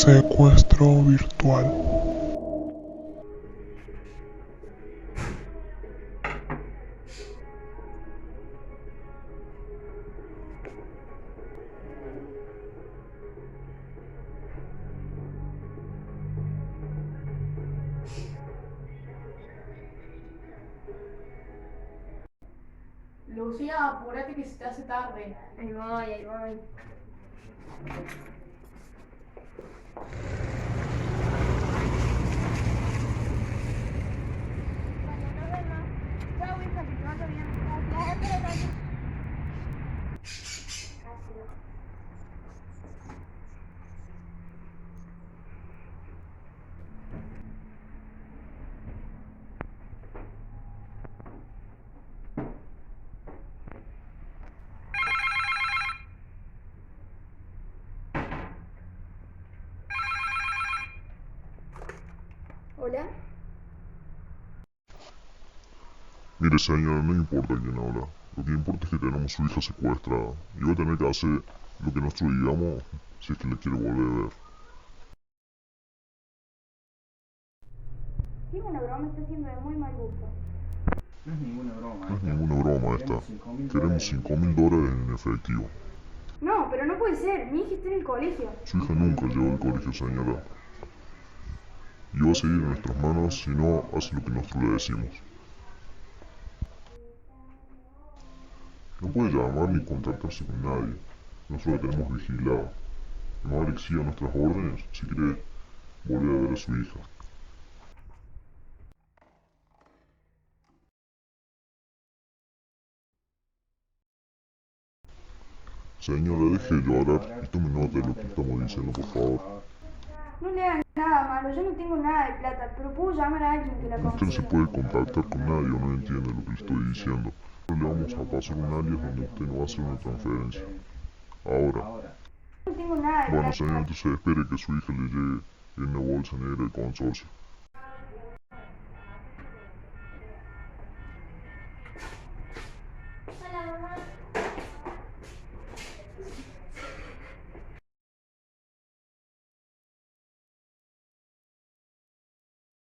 Secuestro virtual. Lucía, apúrate que se te hace tarde. Ahí voy, ahí voy. Bueno, nos vemos. Chao, hija, que te vaya bien. Gracias. Hola. Mire, señora, no importa quién habla. Lo que importa es que tenemos su hija secuestrada. Y voy a tener que hacer lo que nosotros digamos si es que le quiere volver a ver. Si es una broma, está siendo de muy mal gusto. No es ninguna broma. No es ninguna broma esta. Queremos $5.000 en efectivo. No, pero no puede ser. Mi hija está en el colegio. Su hija nunca llegó al colegio, señora. Y va a seguir en nuestras manos si no hace lo que nosotros le decimos. No puede llamar ni contactarse con nadie. Nosotros la tenemos vigilada. No va a exigir nuestras órdenes si quiere volver a ver a su hija. Señora, deje de llorar y tome nota de lo que estamos diciendo, por favor. No le hagan nada malo. Yo no tengo nada de plata, pero puedo llamar a alguien que la Usted no se consiga. puede contactar con nadie o no entiende lo que le estoy diciendo. Le vamos a pasar un alias donde usted no va a hacer una transferencia. Ahora. No tengo nada de Bueno, plata. señor, entonces espere que su hija le llegue en una bolsa negra de consorcio.